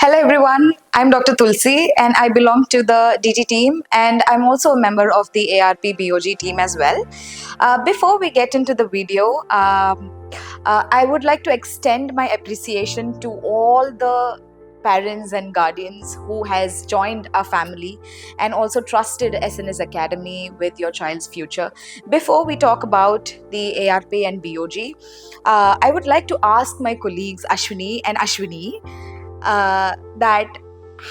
Hello everyone, I'm Dr. Tulsi and I belong to the DT team and I'm also a member of the ARP BOG team as well. Before we get into the video, I would like to extend my appreciation to all the parents and guardians who has joined our family and also trusted SNS Academy with your child's future. Before we talk about the ARP and BOG, I would like to ask my colleagues Ashwini and Ashwini that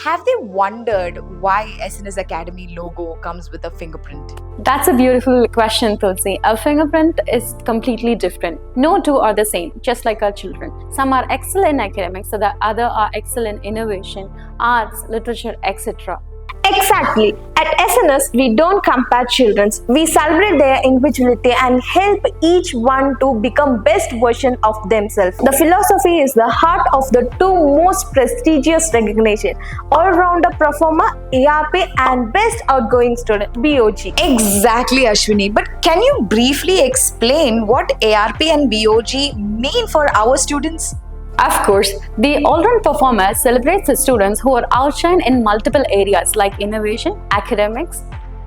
have they wondered why SNS Academy logo comes with a fingerprint? That's a beautiful question, Tulsi. A fingerprint is completely different. No two are the same, just like our children. Some are excellent in academics, so the other are excellent in innovation, arts, literature, etc. Exactly. At SNS, we don't compare children. We celebrate their individuality and help each one to become best version of themselves. The philosophy is the heart of the two most prestigious recognition: all-rounder performer ARP and best outgoing student BOG. Exactly, Ashwini. But can you briefly explain what ARP and BOG mean for our students? Of course, the all-round performer celebrates the students who are outshine in multiple areas like innovation, academics,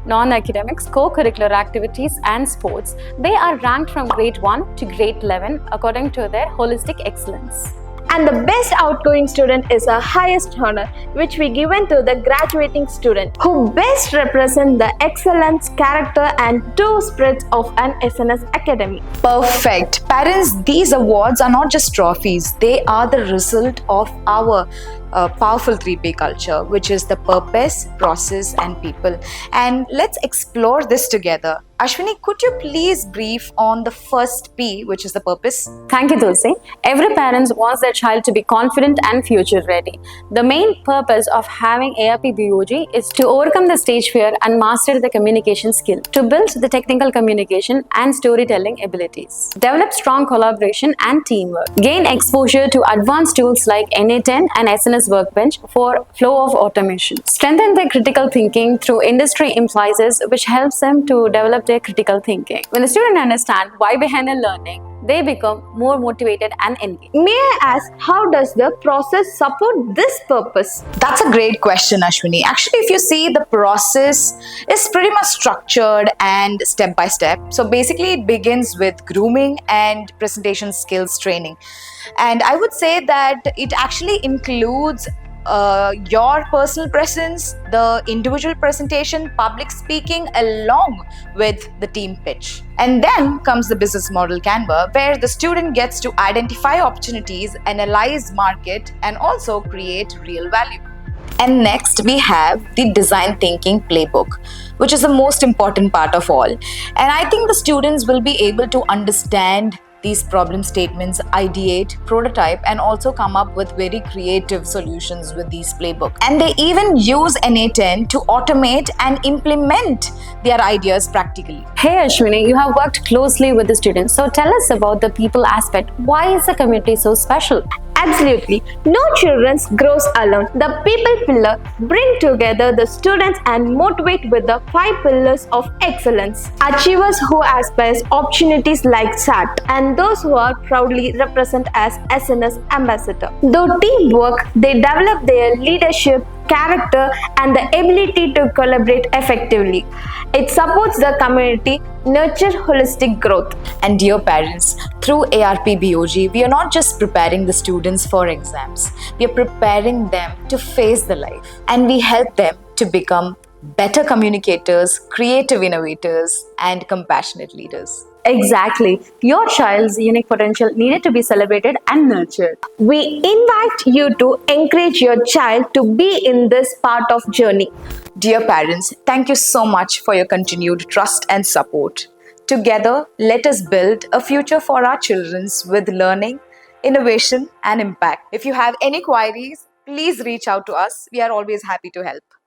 non-academics, co-curricular activities and sports. They are ranked from grade 1 to grade 11 according to their holistic excellence. And the best outgoing student is a highest honor which we given to the graduating student who best represent the excellence, character and true spirit of an SNS Academy. Perfect. Parents, these awards are not just trophies, they are the result of our powerful 3P culture, which is the purpose, process and people. And let's explore this together. Ashwini, could you please brief on the first P, which is the purpose? Thank you, Tulsi. Every parent wants their child to be confident and future ready. The main purpose of having ARP BOG is to overcome the stage fear and master the communication skill, to build the technical communication and storytelling abilities, develop strong collaboration and teamwork, gain exposure to advanced tools like NA10 and SNS Workbench for flow of automation, strengthen their critical thinking through industry implies which helps them to develop their critical thinking. When the student understands why behind the learning, they become more motivated and engaged. May I ask, how does the process support this purpose? That's a great question, Ashwini. Actually, if you see, the process is pretty much structured and step by step. So basically, it begins with grooming and presentation skills training. And I would say that it actually includes your personal presence, the individual presentation, public speaking, along with the team pitch. And then comes the business model Canva, where the student gets to identify opportunities, analyze market, and also create real value. And next we have the design thinking playbook, which is the most important part of all. And I think the students will be able to understand these problem statements, ideate, prototype, and also come up with very creative solutions with these playbook. And they even use NA10 to automate and implement their ideas practically. Hey Ashwini, you have worked closely with the students, so tell us about the people aspect. Why is the community so special? Absolutely. No children grows alone. The people pillar bring together the students and motivate with the 5 pillars of excellence. Achievers who aspire opportunities like SAT and those who are proudly represent as SNS ambassador. Though teamwork, they develop their leadership, character and the ability to collaborate effectively. It supports the community, nurture holistic growth. And dear parents, through ARP BOG, we are not just preparing the students for exams. We are preparing them to face the life. And we help them to become better communicators, creative innovators, and compassionate leaders. Exactly. Your child's unique potential needed to be celebrated and nurtured. We invite you to encourage your child to be in this part of journey. Dear parents, thank you so much for your continued trust and support. Together, let us build a future for our children with learning, innovation, and impact. If you have any queries, please reach out to us. We are always happy to help.